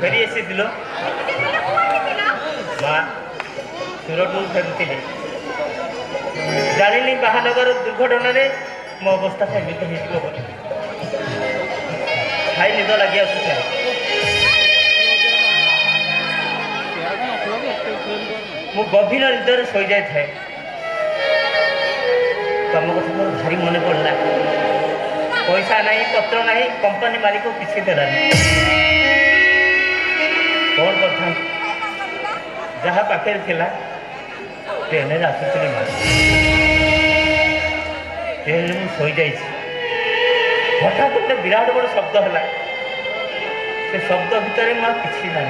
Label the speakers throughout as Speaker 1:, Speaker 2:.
Speaker 1: फेरी acyl माँ सूरत फेरुली जानी महानगर दुर्घटन मो अवस्था केमी हो खाई निद लगे मु गभीर निदर शो जाए तुम कथा मोर भारी मन पड़ा पैसा ना पत्र ना कंपनी मालिक किसी देलानी कौन करता जहाँ पाखे थिला ट्रेन आसुली माँ ट्रेन में शो जा हठात गोटे विराट बड़ शब्द है से शब्द भितर माँ कि ना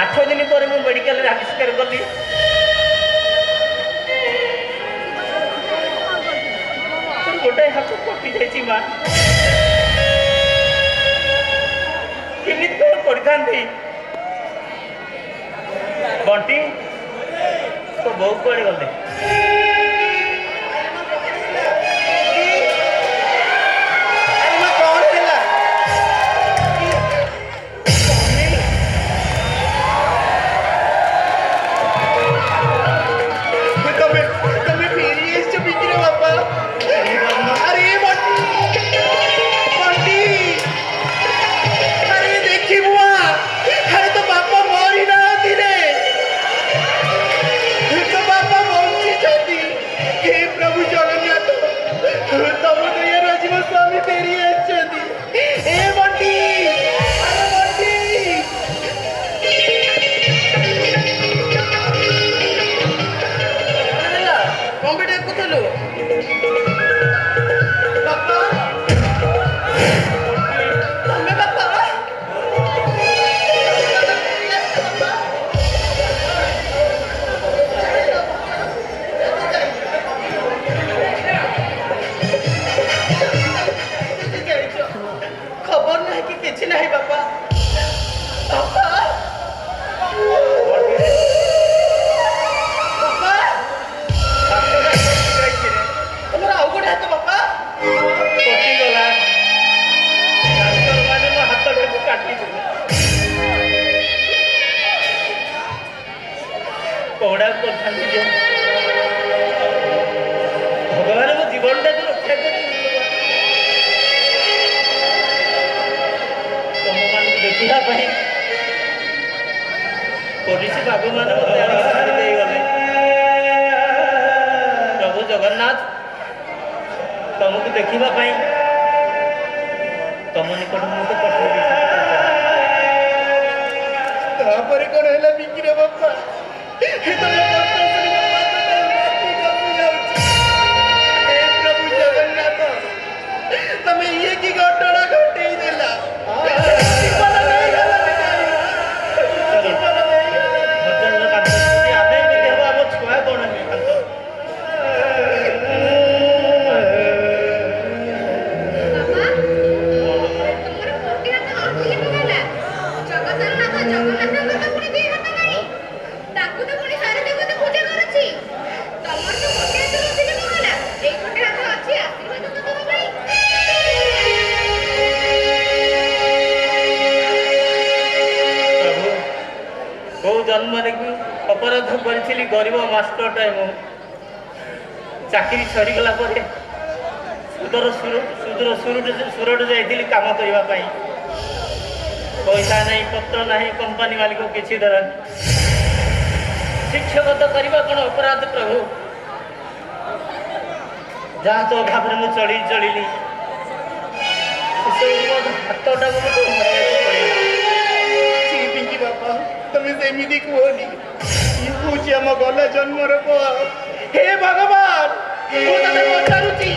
Speaker 1: 8 दिन पर मुझे मेडिकल आविष्कार कली गोटे हाथ कटि जाइए माँ केमी बंटी तो बहुत कुआड़े गले भगवान मो जीवन टाक रक्षा कर तुम मान देखा पुलिस बाबू मैंने छाड़ी गले प्रभु जगन्नाथ तुमको देखापी तुम निकट मुझे पठे कौन है बिक्री बापा प्रभु जगन्नाथ तमें ये की घटना घटे देला
Speaker 2: जगन्नाथ
Speaker 1: କେଉଁ ଜନ୍ମରେ କି ଅପରାଧ କରିଥିଲି ଗରିବ ମାଷ୍ଟରଟାଏ ମୁଁ। ଚାକିରି ସରିଗଲା ପରେ ସୁରଟ ଯାଇଥିଲି କାମ କରିବା ପାଇଁ। ପଇସା ନାହିଁ, ପତ୍ର ନାହିଁ, କମ୍ପାନୀ ମାଲିକ କିଛି ଦେଲାନି। ଶିକ୍ଷକତା କରିବା କ'ଣ ଅପରାଧ ପ୍ରଭୁ? ଯାହା ତ ଅଭାବରେ ମୁଁ ଚଳିଲି ହାତଟାକୁ ମୋତେ ହରାଇବାକୁ ପଡ଼ିଲା।
Speaker 2: ପିଙ୍କି ବାପା, ତମେ ସେମିତି କୁହନି। ଇଏ ହଉଛି ଆମ ଗଲା ଜନ୍ମର ପୁଅ। ହେ ଭଗବାନ, ମୁଁ ତତେ ପଚାରୁଛି,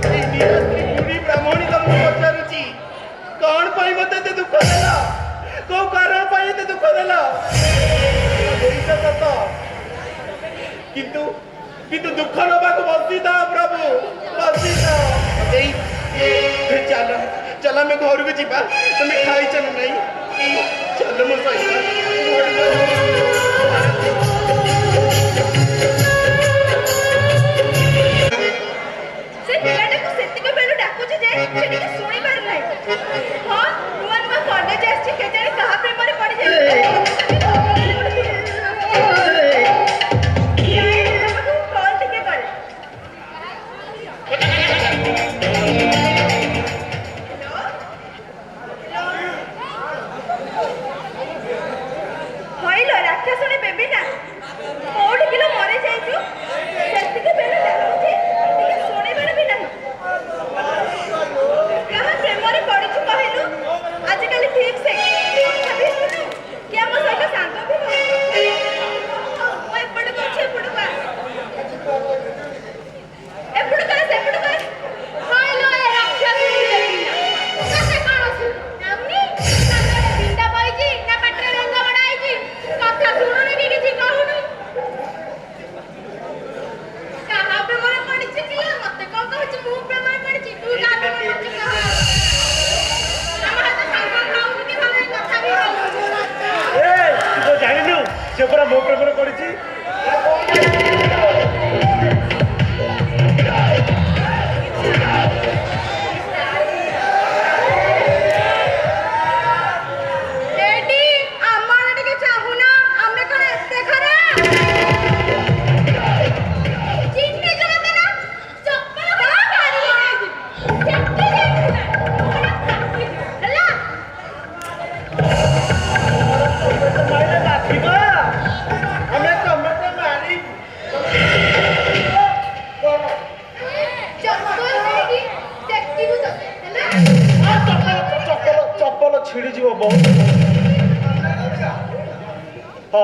Speaker 2: ଏଇ ନିରାଶ୍ରୀ ବୁଢ଼ୀ ବ୍ରାହ୍ମଣୀ ତମକୁ ପଚାରୁଛି, କଣ ପାଇଁ ମତେ ଏତେ ଦୁଃଖ ଦେଲ? କୋଉ କାରଣ ପାଇଁ ଏତେ ଦୁଃଖ ଦେଲ? ହେଇଛ ସତ, କିନ୍ତୁ ଦୁଃଖ ନବାକୁ ବସିଥାଅ ପ୍ରଭୁ, ବସିଥାଅ। ଚାଲ ଆମେ ଘରକୁ ଯିବା। ତମେ ଖାଇଛ ନା ନାଇଁ? ଚାଲ ମୋ ସହିତ।
Speaker 3: ସେ ପିଲାଟାକୁ ସେତିକି ବେଳୁ ଡାକୁଛି ଯେ ସେ ଟିକେ ଶୁଣି ପାରୁନାହିଁ। ହଁ, ନୂଆ ନୂଆ କଲେଜ ଆସିଛି, କେଜାଣି କାହା ପ୍ରେମରେ ପଡ଼ିଯାଇଛି। କଲ୍ ଟିକେ କରେ। ହଇଲ ରାକ୍ଷସୁଣୀ ବେବିଟା, କୋଉଠି କିଲୋ ମରି ଯାଇଛୁ? ସେତିକି ବେଳୁ ଡାକୁଛି, ଟିକେ ଶୁଣିବାର ବି ନାହିଁ। କାହା ପ୍ରେମରେ ପଡ଼ିଛୁ କହିଲୁ? ଆଜିକାଲି ଠିକ୍ ସେ କଥା ବି ଶୁଣୁ କି ଆମ ସହିତ ସାଙ୍ଗ ବି ହଉ। ମୁଁ ଏପଟକୁ ଅଛି, ଏପଟକୁ ଆସ, ସେପଟକୁ ଆସ। ହଇଲ ଏ ରାକ୍ଷସୁଣୀ ବେବିଟା, ତତେ କ'ଣ ନାମନି? କାନରେ ବିଣ୍ଡା ପଇଛି ନା ପାଟିରେ ବେଙ୍ଗ ବଡ଼ା ହେଇଛି? କଥା ଶୁଣୁନି କି କିଛି କହୁନୁ? କାହା ପ୍ରେମରେ ପଡ଼ିଛି କି? ମତେ କ'ଣ କହୁଛୁ? ମୁଁ ପ୍ରେମରେ ପଡ଼ିଛି, ତୁ କାହା ପ୍ରେମରେ ପଡ଼ିଛୁ କହ? ଆମ ହାତ ସାଙ୍ଗ ଖାଉନୁ କି ଭଲ କଥା ବି ହଉନୁ?
Speaker 2: ତୁ ଜାଣିନୁ ସେ ପୁରା ମୋ ପ୍ରେମରେ ପଡ଼ିଛି।
Speaker 3: ଏଠି ଆମ ଆଡ଼େ ଟିକେ ଚାହୁଁନା, ଆମେ କ'ଣ ଏତେ ଖରାପ? ଚିହ୍ନିଛୁ ମତେ ନା? ଚପଲ ଖରାପ ମାରିକି ନେଇଯିବି। ସେଠି ଯାଇଛୁ ନା? ହେଲା?
Speaker 2: ଆମେ ସମସ୍ତେ ମାରି
Speaker 3: ଚପଲ ନେଇକି ଦେଖିବୁ ତତେ, ହେଲା?
Speaker 2: ଚପଲ ଛିଡ଼ିଯିବ ବହୁତ।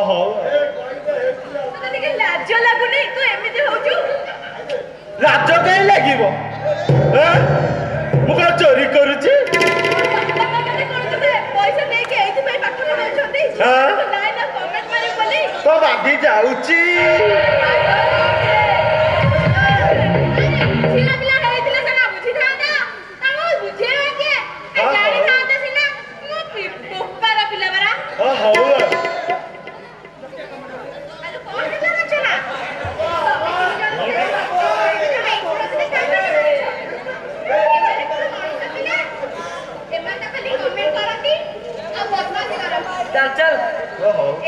Speaker 2: ହଉ
Speaker 3: ତତେ ଟିକେ ଲାଜ ଲାଗୁନି? ତୁ ଏମିତି ହଉଛୁ?
Speaker 2: ଲାଜ କାହିଁ ଲାଗିବ? ମୁଁ କଣ ଚୋରି କରୁଛି?
Speaker 3: ବାପାମାନେ କ'ଣ ତତେ ପଇସା ଦେଇକି ଏଇଥିପାଇଁ ପାଠ ପଢ଼ାଉଛନ୍ତି? ଲାଇନ୍ ଅଫ୍ କମେଣ୍ଟ ମାରିବୁ ବୋଲି?
Speaker 2: ତ ବାଧି ଯାଉଛି।
Speaker 3: ଝିଅ ପିଲା ହେଇଥିଲେ ସିନା ବୁଝିଥାନ୍ତା, ତାକୁ ବୁଝେଇବା କିଏ? ଜାଣିଥାନ୍ତା ସିନା। ମୁଁ ବୋପାର ପିଲା ପରା।
Speaker 2: ହଉ
Speaker 3: ଆରେ କ'ଣ ହେଲା ଜାଣିଛ ନା? ଏମାନେ ଖାଲି କମେଣ୍ଟ କରନ୍ତି ଆଉ ବଦମାସି କରନ୍ତି।
Speaker 1: ଚାଲ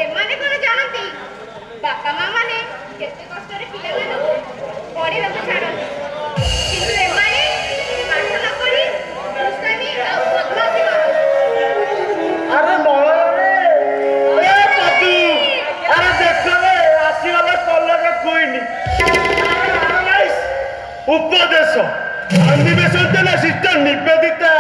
Speaker 3: ଏମାନେ କ'ଣ ଜାଣନ୍ତି? ବାପା ମା ମାନେ କେତେ କଷ୍ଟରେ ପିଲାମାନଙ୍କୁ ପଢ଼ିବାକୁ ଛାଡ଼ନ୍ତି, କିନ୍ତୁ ଏମାନେ ପାଠ ନ ପଢ଼ି ଦୁଷ୍ଟାମି ଆଉ ବଦମାସି କରନ୍ତି।
Speaker 2: ଆରେ ମଳରେ ଆରେ ଦେଖରେ ଆସିଗଲେ କଲେଜ କୁଇନି। ଉପଦେଶ ନିବେଶନ ଦେଲେ ସିଷ୍ଟର ନିବେଦିତା।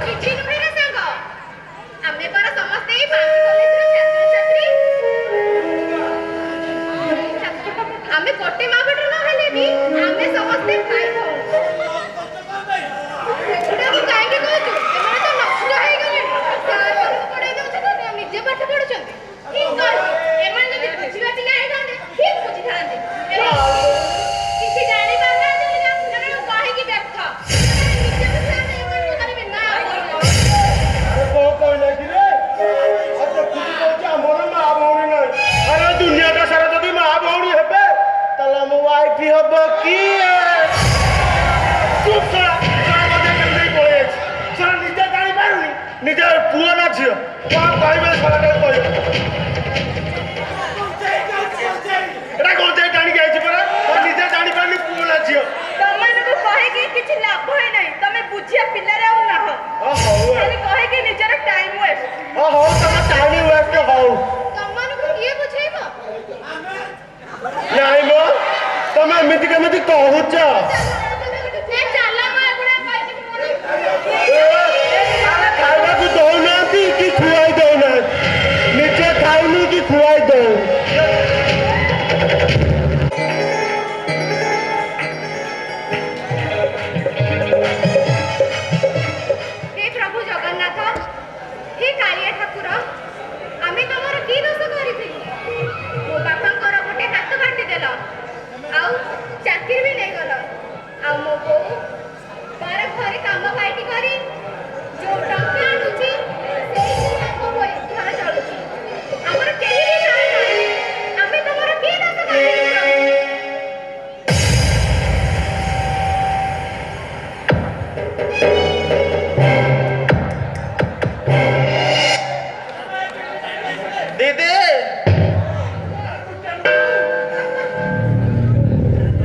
Speaker 3: କିଛି ନୁହେଁ ରେ ସାଙ୍ଗ, ଆମେ ପରା ସମସ୍ତେ ଏଇ ବାଙ୍କି କଲେଜର ଛାତ୍ରଛାତ୍ରୀ। ଆମେ ଗୋଟେ ମା ପେଟର ନ ହେଲେ ବି ଆମେ ସମସ୍ତେ ଭାଇ ଭଉଣୀ। ଏଗୁଡ଼ାକୁ କାହିଁକି କହୁଛୁ? ଏମାନେ ତ ନଷ୍ଟ ହେଇଗଲେଣି। ସାର୍ ମାନଙ୍କୁ ପଢ଼େଇ ଦଉଛନ୍ତି, ନିଜେ ପାଠ
Speaker 2: କ'ଣ କହିବେ ସରକାର କହିବେ ଏଟା ଗଞ୍ଜେଇ ଟାଣିକି ଆଇଛି ପରା ନିଜେ ଜାଣିପାରିଲି ପୁଅ ନା ଝିଅ
Speaker 3: ତମମାନଙ୍କୁ କହିକି କିଛି ଲାଭ ହିଁ ନାହିଁ ତମେ ବୁଝିବା ପିଲାରେ ଆଉ ନାହ
Speaker 2: ହଉ
Speaker 3: ଖାଲି କହିକି ନିଜର ଟାଇମ ୱେଷ୍ଟ
Speaker 2: ହଉ ତମ ଟାଇମ ୱେଷ୍ଟ ହଉ
Speaker 3: ତମମାନଙ୍କୁ କିଏ ବୁଝେଇବ
Speaker 2: ନାଇଁ ମ ତମେ ଏମିତି କେମିତି କହୁଛ
Speaker 3: ଚାଲ ମୁଁ ଏଗୁଡା କହିକି
Speaker 2: ଖାଇବାକୁ ଦଉନାହାନ୍ତି କି ଖୁଆଇ ଦଉନାହାନ୍ତି ନିଜେ ଖାଇନି କି ଖୁଆଇ ଦଉ
Speaker 3: हे प्रभु जगन्नाथ हे कालिया ठाकुर आमे तमर की दोष करिथिलु मो बापांकर गोटे हाथ काटी देल आउ चाकरी भी नहीं गल आ मो बो तार घरे काम पाइटी करी जो टंका आनुची सेई हमको घर चलुची हमर केही भी जाय नाही आमे तमर की दोष करिथिलु
Speaker 2: दीदी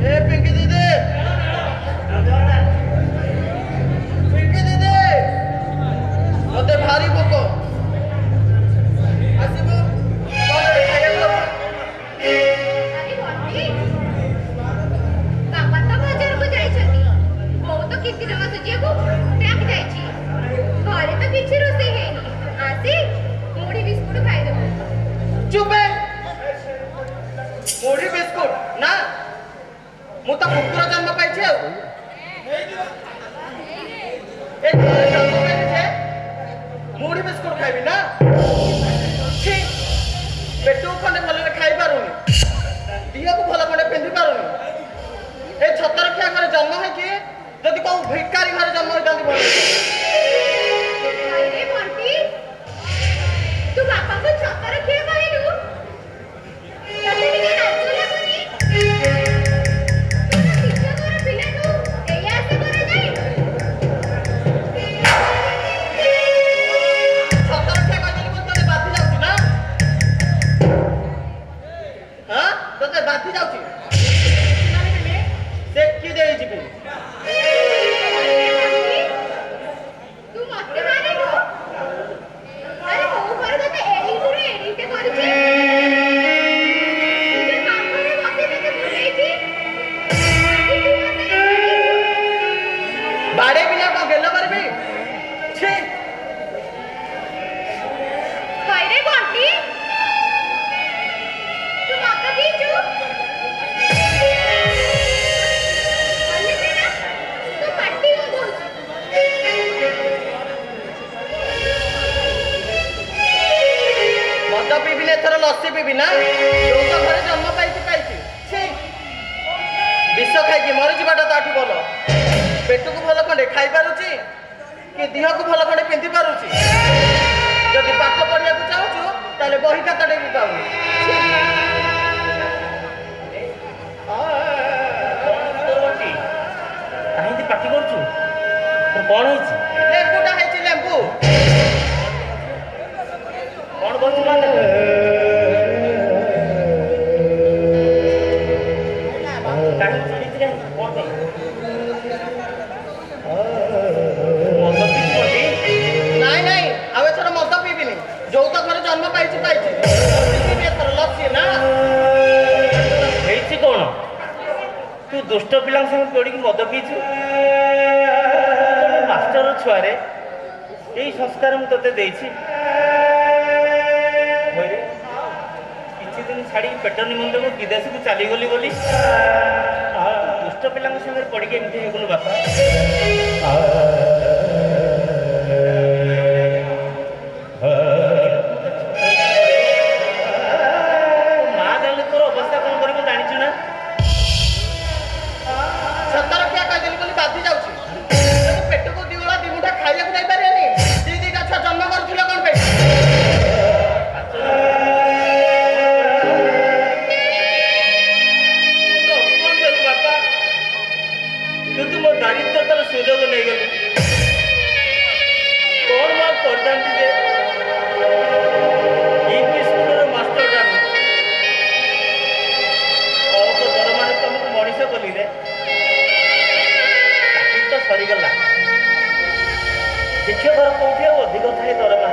Speaker 2: ए पिंकी दीदी पिंकी दीदी मते भारी भोक आसिबो
Speaker 3: अरे बंटी बाबा तो बाजार को जाइछथि मो तो किसी जमा सुजिया को ट्रैक जाइछि घरे तो किछि रोसई हेनी आसी मुड़ी बिस्कुट खाइ देबो
Speaker 2: चुप है मुढ़ी बिस्कुट ना मु तो कुकुर जन्म पाइछि आ ए जन्म पाइछि मुढ़ी बिस्कुट खाइबी ना छी पेटू खंडे भले खाइ पारुनी दिया को भले खंडे पिंधि पारुनी ए छतर क्या करे जन्म है कि जदि को भिकारी घरे जन्म होइतांती बोल
Speaker 3: अरे बंटी तू बापा को छतर के कहलु तते टिके लाज लागुनी तू शिक्षा कर पिला तू एया से करे नहीं
Speaker 2: छतर क्या कहली बोल तते बाथी जाउची ना हां तते बाथी जाउची से की देई जीबी
Speaker 3: तू मते मारे नु अरे हो पर तते एडी दुरे एडी ते करछि तुझे कामरे मते तते बुलेइछि
Speaker 2: बाड़े बिना को गेलो करबी छी
Speaker 3: खैरे बंटी तू मत पीचू अन्य तेरा तू पार्टी हो बोल
Speaker 2: मद पीबी ने थर लस्सी पीबी ना जो तो घरे जन्म पाइछि छी विष खाइकी मरि जीवाटा ताठू भल पेट को भल खंडे खाई पारुची कि देह को भल खंडे पिंधि पारुची जदि पाठ पढ़िया को चाहूछु ताले बही खाताटे भी पाउनी
Speaker 1: କାହିଁକି ପାଟି କରୁଛୁ ତୋର କ'ଣ ହେଇଛି
Speaker 2: ଲେମ୍ବୁଟା ହେଇଛି ଲେମ୍ବୁ
Speaker 1: କ'ଣ କରୁଛୁ ମା କାହିଁକି ଚିଡ଼ିଛି କାହିଁକି କ'ଣ ପାଇଁ ମଦ ପିଇଛୁ ବଣ୍ଟି?
Speaker 2: ନାଇଁ ନାଇଁ ଆଉ ଏଥର ମଦ ପିଇବିନି ଯୋଉ ତ ଘରେ ଜନ୍ମ ପାଇଛି ଏଥର ଲସି ନା
Speaker 1: ହେଇଛି କ'ଣ ତୁ ଦୁଷ୍ଟ ପିଲାଙ୍କ ସାଙ୍ଗେ ପଡ଼ିକି ମଦ ପିଇଛୁ ମାଷ୍ଟର ଛୁଆରେ ଏଇ ସଂସ୍କାର ମୁଁ ତୋତେ ଦେଇଛି ହଇରେ, କିଛି ଦିନ ଛାଡ଼ିକି ପେଟ ନିମନ୍ତେ ମୁଁ ବିଦେଶକୁ ଚାଲିଗଲି ବୋଲି ଦୁଷ୍ଟ ପିଲାଙ୍କ ସାଙ୍ଗରେ ପଡ଼ିକି ଏମିତି ହେଇଗଲୁ ବାପା ମା ଜାଣିଲେ ତୋର ଅବସ୍ଥା କ'ଣ କରିବ ଜାଣିଛୁ ନା
Speaker 2: ସତର ଖିଆ କହିଦେଲି ବୋଲି ବାଧି ଯାଉଛି ଯଦି ପେଟକୁ ଦି ଓଳା ଦି ମୁଠା ଖାଇବାକୁ ଯାଇପାରିବେନି ଦି ଦିଟା ଛୁଆ ଜନ୍ମ କରୁଥିଲେ କ'ଣ ପାଇଁ
Speaker 1: ବାପା କିନ୍ତୁ ମୋ ଦାରିଦ୍ରତାର ସୁଯୋଗ ନେଇଗଲି କ'ଣ ମା କରିଥାନ୍ତି ଯେ ଶିକ୍ଷକର କୋଉଠି ଆଉ ଅଧିକ ଥାଏ ଦରମା।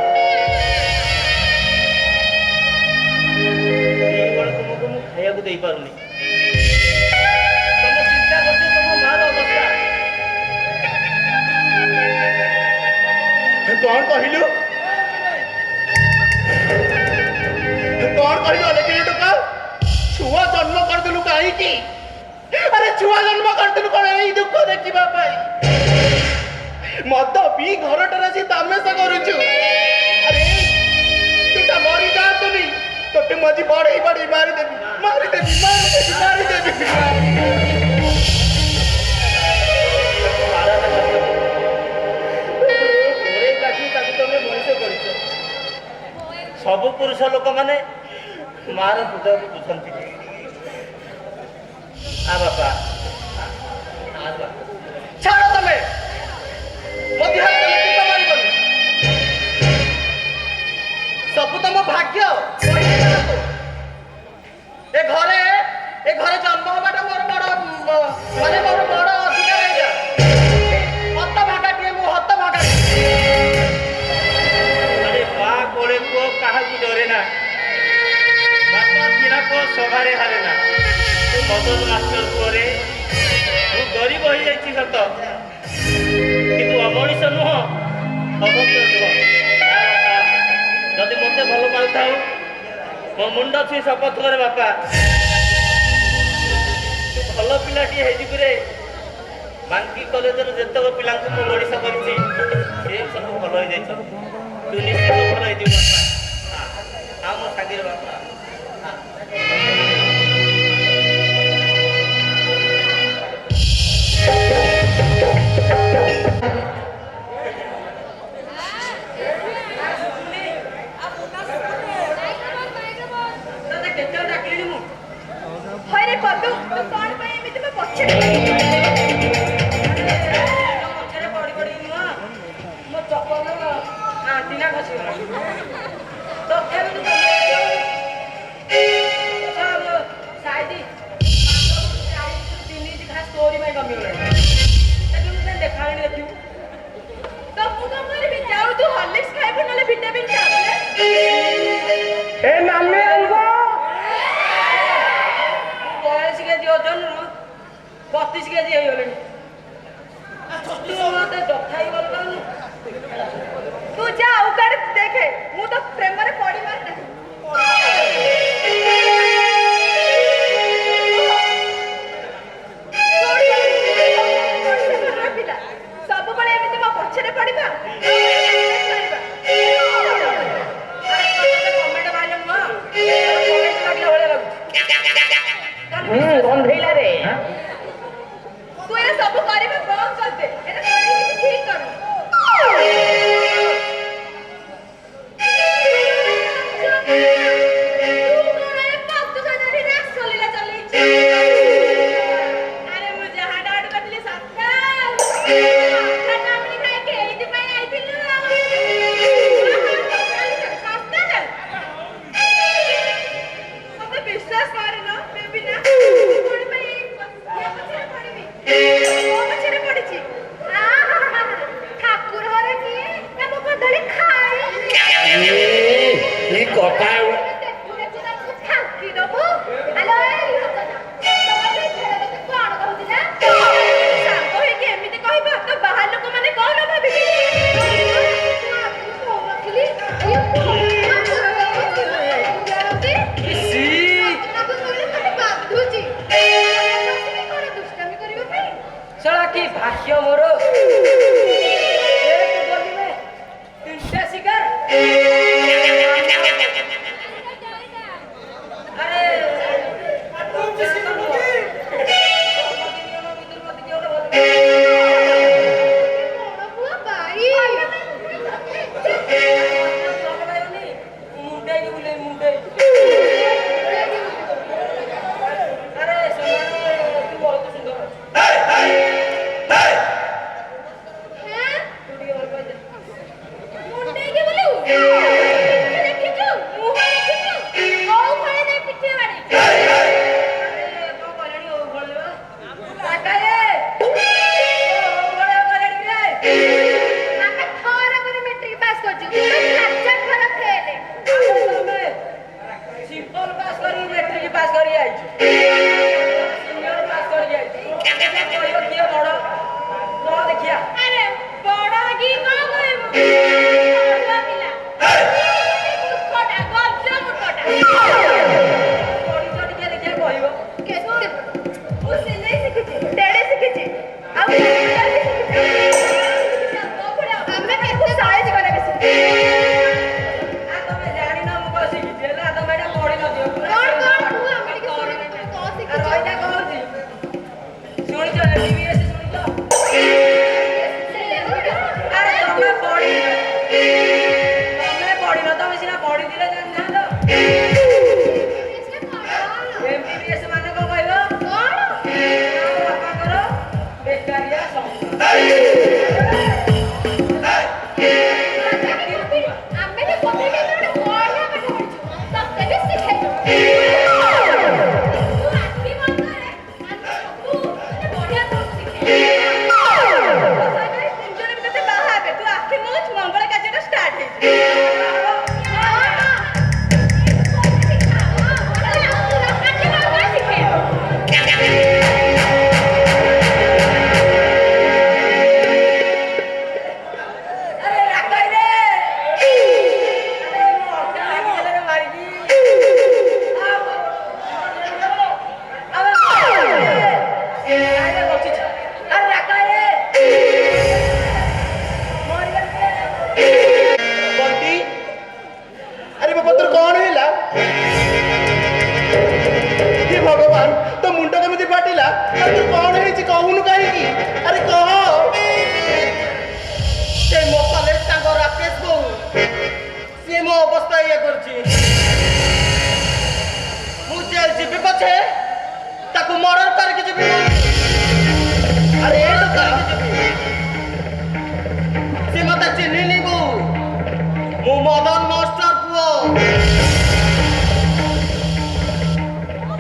Speaker 1: ଏଇଭଳି ତୁମକୁ ମୁଁ ଖାଇବାକୁ ଦେଇପାରୁନି। ତମ ଚିନ୍ତା କରୁଛ ତମ ମାର ଅବସ୍ଥା।
Speaker 2: କଣ କହିଲୁ ଅଲେଖିଲି ଟୋକା? ଛୁଆ ଜନ୍ମ କରିଦେଲୁ କାହିଁକି? ଆରେ ଛୁଆ ଜନ୍ମ କରିଦେଲୁ କଣ ଏଇ ଦୁଃଖ ଦେଖିବା ପାଇଁ? ମଦ ପିଇ ଘରଟାରେ ଆସି ତାମେସା କରୁଛୁ। ଆରେ ତୁଟା ମରି ଯାଆନ୍ତୁନି, ତୋତେ ମୁଁ ଆଜି ବଢେଇ ମାରିଦେବି।
Speaker 1: ତାକୁ ତମେ ମଣିଷ କରିଛ। ସବୁ ପୁରୁଷ ଲୋକମାନେ ମାର ହୃଦୟକୁ ବୁଝନ୍ତି। ବାପା
Speaker 2: ଛାଡ଼ ତମେ ସବୁ ତମ ଭାଗ୍ୟ। ଏ ଘରେ ଜନ୍ମ ହବାଟା ମୋର ବଡ ଅଧିକାର। ଏଇଟା ହତଭାଗାଟିଏ, ମୁଁ ହତଭାଗାଟିଏ।
Speaker 1: ଆରେ ମା କୋଳେ ପୁଅ କାହାକୁ ଡରେ ନା, ବାପା ପିଲାକ ସଭାରେ ହାରେ ନା। ତୁ ମଦନ ମାଷ୍ଟର ପୁଅରେ ମୁଁ ଗରିବ ହେଇଯାଇଛି ସତ, କିନ୍ତୁ ଅମଣିଷ ନୁହଁ, ଅଭକ୍ତ ନୁହଁ। ଯଦି ମୋତେ ଭଲ ପାଉଥାଉ ମୋ ମୁଣ୍ଡ ଛୁଇଁ ଶପଥ କରେ ବାପା, ତୁ ଭଲ ପିଲାଟିଏ ହେଇଯିବୁରେ। ବାଙ୍କି କଲେଜର ଯେତେକ ପିଲାଙ୍କୁ ମୁଁ ମଣିଷ କରିଛି ସେ ସବୁ ଭଲ ହେଇଯାଇଛ। ତୁ ନିଶ୍ଚିତ ଭଲ ହେଇଯିବୁ ବାପା। ଆଉ ମୋ ସାଙ୍ଗରେ ବାପା।
Speaker 3: ହଇରେ ପଦୁ, ତୁ କଣ ପାଇଁ ଏମିତି ମୋ ପଛରେ
Speaker 4: ପଡି ନୁହଁ ମୋ ଚପଲ ଆଣ୍ଟିନା ଖସିଗଲା। ତଥାପି ସାଇଡି 3 ଇଞ୍ଚ ଘାସ ତୋରି ପାଇଁ କମିଗଲାଣି। ଦେଖାଣି ଦେଖିବୁ
Speaker 3: ତ ମୁଁ କଣ କରିବି? ଯାଉ ତୁ ହର୍ଲିକ୍ସ ଖାଇବୁ, ନହେଲେ ଭିଟାମିନ୍ ଟ୍ୟାବଲେଟ୍।
Speaker 4: ଏ ନାମେ ଆଇବ 42 କେଜି ଓଜନରୁ 32 କେଜି ହେଇଗଲେଣି। ତୁ ମତେ ଦଖାଇ ଭଲ ପାଉନୁ।
Speaker 3: ତୁ ଯା ଉଗାଡେ ଦେଖେ, ମୁଁ ତ ପ୍ରେମରେ ପଡିବାର ନାହିଁ। ପିଲା ସବୁବେଳେ ଏମିତି ମୋ ପଛରେ ପଡିବା।
Speaker 4: ଗନ୍ଧେଇଲା ରେ
Speaker 3: ତୁ ଏ ସବୁ କରିବା ବନ୍ଦ କରିଦେ। ଏଟା କିଛି ଠିକ କର।
Speaker 4: भाग्य मोर तीनटा शिकार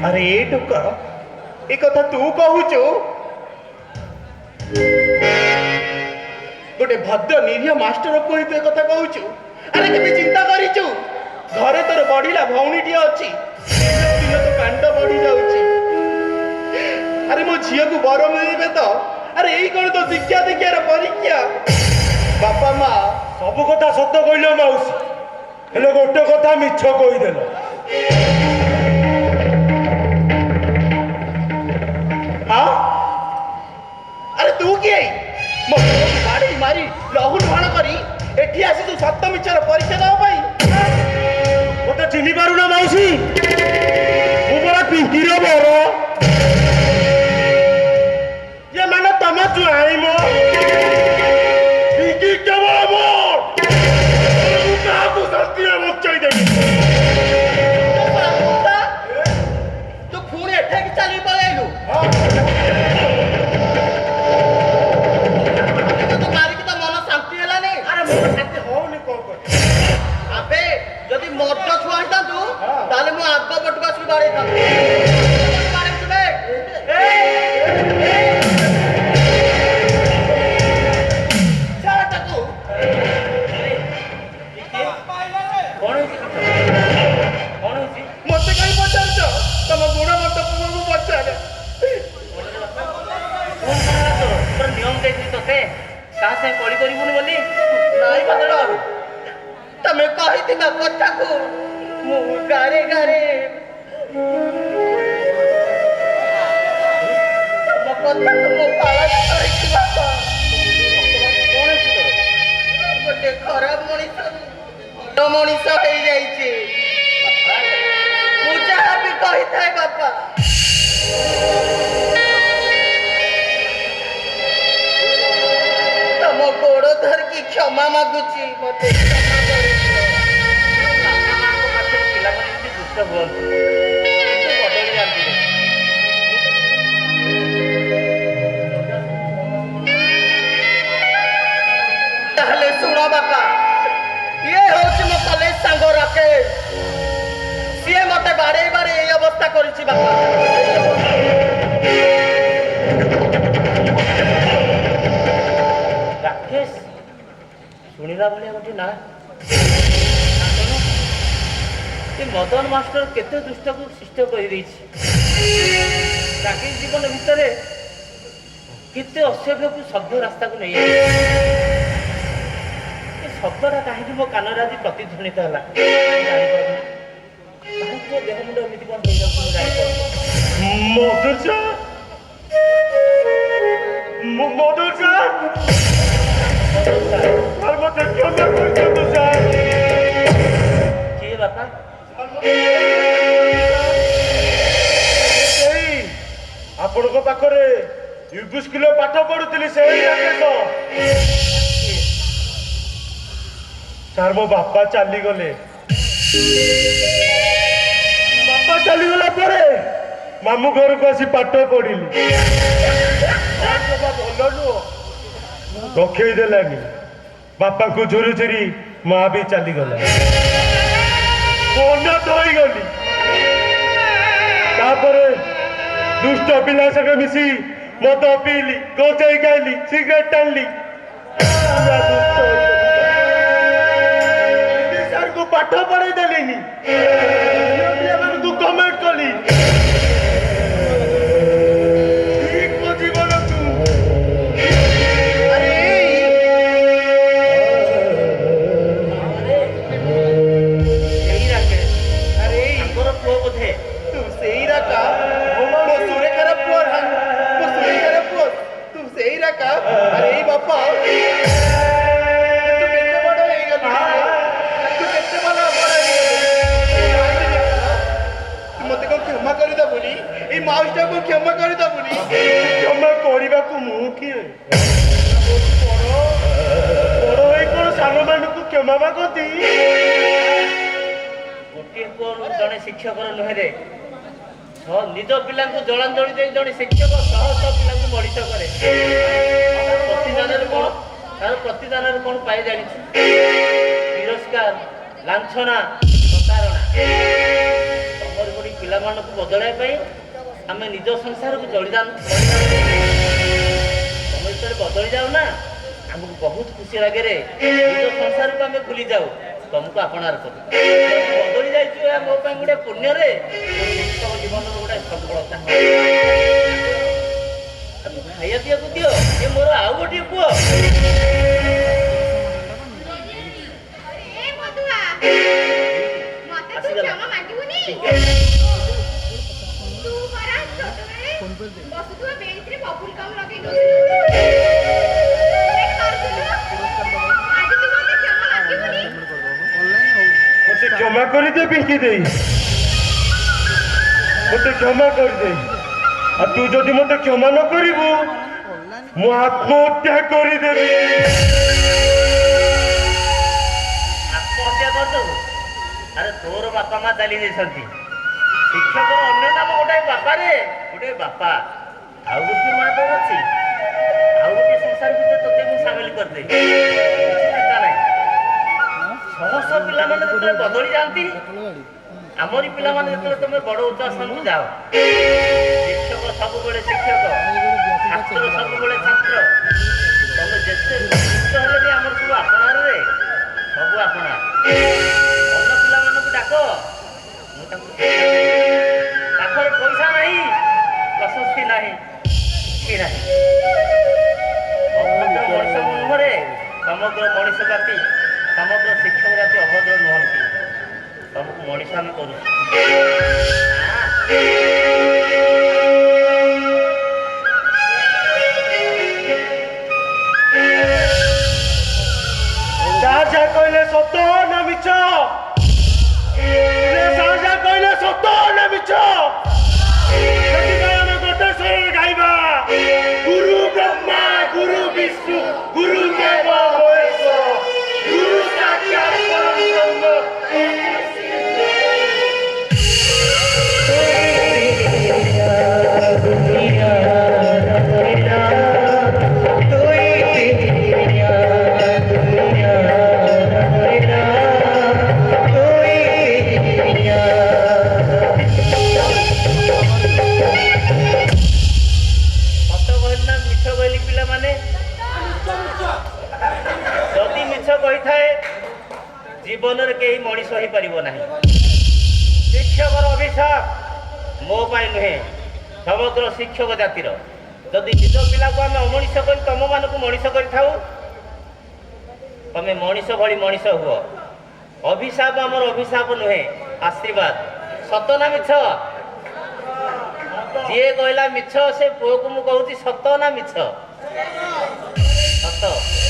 Speaker 2: ଆରେ ଏ ଟୋକା ଏ କଥା ତୁ କହୁଛୁ? ଗୋଟେ ଭଦ୍ର ନିରୀହ ମାଷ୍ଟର ପୁଅ ତୁ ଏ କଥା କହୁଛୁ? ଆରେ କେବେ ଚିନ୍ତା କରିଛୁ ଘରେ ତୋର ବଢିଲା ଭଉଣୀଟିଏ ଅଛି, ଦିନ ତ କାଣ୍ଡ ବଢି ଯାଉଛି। ଆରେ ମୋ ଝିଅକୁ ବର ମିଳିବେ ତ? ଆରେ ଏଇ କଣ ତ ଶିକ୍ଷା ଦୀକ୍ଷାର ପରୀକ୍ଷା? ବାପା ମା
Speaker 5: ସବୁ କଥା ସତ କହିଲ ମାଉସୀ, ହେଲେ ଗୋଟେ କଥା ମିଛ କହିଦେଲ।
Speaker 2: ହଁ? ଆରେ ତୁ କିଏ? ମୋ ପୁଅକୁ ବାଡି ମାରି ଲହୁ ଲୁହାଣ କରି ଏଠି ଆସିଛୁ ସତ ମିଛର ପରୀକ୍ଷା ଦେବା ପାଇଁ?
Speaker 5: ମତେ ଚିହ୍ନି ପାରୁନ ମାଉସୀ? ମୁଁ ପରା ପିଙ୍କିର ବର। ଇଏ ମାନେ ତମ ଜ୍ୱାଇଁ ମୋ ପିଙ୍କି କେବଳ ମୋ। ମୁଁ କାହାକୁ ଶାନ୍ତିରେ ବଞ୍ଚେଇ ଦେବି।
Speaker 2: ତୁ ପୁଣି ଏଠାକି ଚାଲି ପଳେଇଲୁ? ମାରିକି ତ ମନ ଶାନ୍ତି ହେଲାନି।
Speaker 5: ଆରେ ମୋର ଶାନ୍ତି ହଉନି, କଣ କରିବି?
Speaker 2: ଆବେ ଯଦି ମଦ ଛୁଆ ହେଇଥାନ୍ତୁ ତାହେଲେ ମୁଁ ଆଗ ପଟକୁ ଆସିକି ବାଡେଇଥାନ୍ତି। ମତେ କାହିଁ ପଚାରୁଛ? ତମ ଗୁଣବନ୍ତ ପୁଅକୁ ପଚାରେ।
Speaker 1: ନିୟମ ଦେଇଛି ତତେ କାହା ସାଙ୍ଗେ କଳି କରିବୁନି ବୋଲି।
Speaker 2: ନାଇଁ ବଦଳ, ତମେ କହିଥିବା କଥାକୁ ମୁଁ ଗାରେ ଗାରେ ତମ କଥାକୁ ମୁଁ ପାଳନ କରିଛି ବାପା। ଗୋଟେ ଖରାପ ମଣିଷ ଭଲ ମଣିଷ ହେଇଯାଇଛି। ମୁଁ ଯାହା ବି କହିଥାଏ ବାପା, ତମ ଗୋଡ ଧରିକି କ୍ଷମା ମାଗୁଛି, ମତେ କ୍ଷମା କରିଦିଅ।
Speaker 1: ବାପା ମାଙ୍କ ପାଖରେ ପିଲାମାନେ ଏମିତି ଦୁଷ୍ଟ ହୁଅନ୍ତି, କିନ୍ତୁ ବଦଳି ଯାଆନ୍ତି।
Speaker 2: ତାହେଲେ ଶୁଣ ବାପା, ଇଏ ହଉଛି ମୋ କଲେଜ ସାଙ୍ଗ ରାକେଶ। ସିଏ ମତେ ବାଡେଇ ବାଡେଇ ଏଇ ଅବସ୍ଥା କରିଛି ବାପା।
Speaker 1: ରାକେଶ ଶୁଣିଲା ଭଳିଆ ଗୋଟେ ନା। ସେ ମଦନ ମାଷ୍ଟର କେତେ ଦୁଷ୍ଟକୁ ସୃଷ୍ଟ କରିଦେଇଛି। ଚାକିରି ଜୀବନ ଭିତରେ କେତେ ଅସଭ୍ୟକୁ ସଭ୍ୟ ରାସ୍ତାକୁ ନେଇଯାଇଛି। ଏ ଶବ୍ଦଟା କାହିଁକି ମୋ କାନରେ ଆଜି ପ୍ରତିଧ୍ୱନିତ ହେଲା ଜାଣିପାରୁନି। କାହିଁକି ଦେହ ମୁଣ୍ଡ ଏମିତି କଣ ହେଇଯାଉଛି ମୁଁ ଜାଣିପାରୁନି।
Speaker 5: ମଧୁଜା, ମଧୁଜା, আর মতে ক্ষমা করছো স্যার।
Speaker 1: କିଏ ବାପା?
Speaker 5: এই ଆପଣଙ୍କ ପାଖରେ ୟୁବି ସ୍କୁଲ ପାଠ ପଢୁଥିଲି ସେଇ ରାକେଶ। ସାର୍ ମୋ ବାପା ଚାଲିଗଲେ। ବାପା ଚାଲିଗଲା ପରେ ମାମୁଁ ଘରକୁ ଆସି ପାଠ ପଢିଲି। ଭଲ ନୁହଁ, ରଖେଇ ଦେଲାନି। ବାପାଙ୍କୁ ଝୁରି ଝୁରି ମା ବି ଚାଲିଗଲା। ଅନାଥ ହୋଇଗଲି। ତାପରେ ଦୁଷ୍ଟ ପିଲା ସଙ୍ଗେ ମିଶି ମଦ ପିଇଲି, ଗଞ୍ଜେଇ ଖାଇଲି, ସିଗାରେଟ ଟାଣିଲି। ସାର୍ଙ୍କୁ ପାଠ ପଢେଇ ଦେଲିନି, ପିଲାମାନଙ୍କୁ କମେଣ୍ଟ କଲି। ଜୀବନକୁ
Speaker 1: ଏଇ ରାକେଶ, ଆରେ ଏଇ ତାଙ୍କର ପୁଅ ବୋଧେ।
Speaker 2: ତୁ ସେଇ ରାକା ମୋ ସୁରେଖାର ପୁଅ, ମୋ ସୁରେଖାର ପୁଅ ତୁ ସେଇ ରାକା। ଆରେ ଏଇ ବାପା, ତୁ କେତେ ବଡ ହେଇଗଲୁ? ତୁ କେତେ ବଡ ହେଇଗଲୁ? ତୁ ମତେ କଣ କ୍ଷମା କରିଦବୁନି? ଏଇ ମାଉସୀଟାକୁ କ୍ଷମା କରିଦବୁନି?
Speaker 5: କ୍ଷମା କରିବାକୁ ମୁଁ କିଏ? ବଡ ହେଇ କଣ ସାନମାନଙ୍କୁ କ୍ଷମା ମାଗନ୍ତି?
Speaker 1: ଗୋଟିଏ ପୁଅରୁ ଜଣେ ଶିକ୍ଷକର ନୁହେଁ ରେ। ନିଜ ପିଲାଙ୍କୁ ଜଳାଞ୍ଜଳି ଦେଇ ଜଣେ ଶିକ୍ଷକ ଶହ ଶହ ପିଲାଙ୍କୁ ମଣିଷ କରେ। ତାର ପ୍ରତିଦାନରେ କଣ ପାଇ ଜାଣିଛୁ? ତିରସ୍କାର, ଲାଞ୍ଛନା, ପ୍ରତାରଣା। ତମର ଗୋଟେ ପିଲା ପିଲାମାନଙ୍କୁ ବଦଳାଇବା ପାଇଁ ଆମେ ନିଜ ସଂସାରକୁ ଜଳିଦାନ ତମେ ଯେତେବେଳେ ବଦଳି ଯାଉ ନା ଆମକୁ ବହୁତ ଖୁସି ଲାଗେରେ ନିଜ ସଂସାରକୁ ଆମେ ଭୁଲି ଯାଉ ତମକୁ ଆପଣାର କରୁ ବଦଳି ଯାଇଛୁ ଏହା ମୋ ପାଇଁ ଗୋଟେ ପୁଣ୍ୟରେ ଶିକ୍ଷକ ଜୀବନର ଗୋଟେ ସଫଳତା ଖାଇବା ପିଇବାକୁ ଦିଅ ଏ ମୋର ଆଉ ଗୋଟିଏ ପୁଅ
Speaker 3: ଏ ମଧୁଆ ମତେ ତୁ କ୍ଷମା ମାଗିବୁନି ତୁ ପରା ଛୋଟବେଳେ ବସୁଥିବା ବେଞ୍ଚରେ ବବୁଲ ଗମ୍ ଲଗେଇ ଦଉଥିଲୁ ଆଜି ତୁ ମତେ କ୍ଷମା ମାଗିବୁନି
Speaker 5: ମୋତେ କ୍ଷମା କରିଦେ ପିଙ୍କି ଦେଇ ମୋତେ କ୍ଷମା କରିଦେ ଆଉ ତୁ ଯଦି ମୋତେ କ୍ଷମା ନ କରିବୁ ମୁଁ ଆତ୍ମହତ୍ୟା କରିଦେବି
Speaker 1: ଆତ୍ମହତ୍ୟା କରିଦେବୁ ଆରେ ତୋର ବାପା ମା ଚାଲି ଯାଇଛନ୍ତି ଶିକ୍ଷକର ଅନ୍ୟ ନାମ ଗୋଟାଏ ବାପାରେ ଗୋଟାଏ ବାପା ଆଉ ଗୋଟିଏ ମା ତୋର ଅଛି ଆଉ ଗୋଟିଏ ସଂସାର ଭିତରେ ତୋତେ ମୁଁ ସାମିଲ କରିଦେବି କିଛି ଚିନ୍ତା ନାହିଁ ଶହ ଶହ ପିଲାମାନେ ଯେତେବେଳେ ବଦଳି ଯାଆନ୍ତି ଆମରି ପିଲାମାନେ ଯେତେବେଳେ ତମେ ବଡ଼ ଉଚ୍ଚ ସ୍ଥାନକୁ ଯାଅ ଶିକ୍ଷକ ସବୁବେଳେ ଶିକ୍ଷକ ଛାତ୍ର ସବୁବେଳେ ଛାତ୍ର ତମେ ଯେତେ ଦୁଷ୍ଟ ହେଲେ ବି ଆମର ସବୁ ଆପଣାରେ ସବୁ ଆପଣା ଅନ୍ୟ ପିଲାମାନଙ୍କୁ ଡାକ ମୁଁ ତାଙ୍କୁ ପାଖରେ ପଇସା ନାହିଁ ପ୍ରଶସ୍ତି ନାହିଁ କିଛି ନାହିଁ ଅଭଦ୍ର ମଣିଷ ମୁହଁରେ ସମଗ୍ର ମଣିଷ ଜାତି ସମଗ୍ର ଶିକ୍ଷକ ଜାତି ଅଭଦ୍ର ନୁହନ୍ତି ତମକୁ ମଣିଷ ଆମେ କରୁଛୁ
Speaker 5: ଯାହା କହିଲେ ସତ ନା ମିଛ ଯାହା କହିଲେ ସତ ନା ମିଛ ସେଥିପାଇଁ ଆମେ ଗୋଟେ ସ୍ୱରରେ ଗାଇବା ଗୁରୁ ବ୍ରହ୍ମା ଗୁରୁ ବିଷ୍ଣୁ ଗୁରୁ ଦେବ ମହେଶ୍ୱର ଗୁରୁ ସାକ୍ଷାତ୍ ପରବ୍ରହ୍ମ
Speaker 1: ଜୀବନରେ କେହି ମଣିଷ ହେଇପାରିବ ନାହିଁ ଶିକ୍ଷକର ଅଭିଶାପ ମୋ ପାଇଁ ନୁହେଁ ସମଗ୍ର ଶିକ୍ଷକ ଜାତିର ଯଦି ନିଜ ପିଲାକୁ ଆମେ ଅମଣିଷ କରି ତମମାନଙ୍କୁ ମଣିଷ କରିଥାଉ ତମେ ମଣିଷ ଭଳି ମଣିଷ ହୁଅ ଅଭିଶାପ ଆମର ଅଭିଶାପ ନୁହେଁ ଆଶୀର୍ବାଦ ସତ ନା ମିଛ ଯିଏ କହିଲା ମିଛ ସେ ପୁଅକୁ ମୁଁ କହୁଛି ସତ ନା ମିଛ ସତ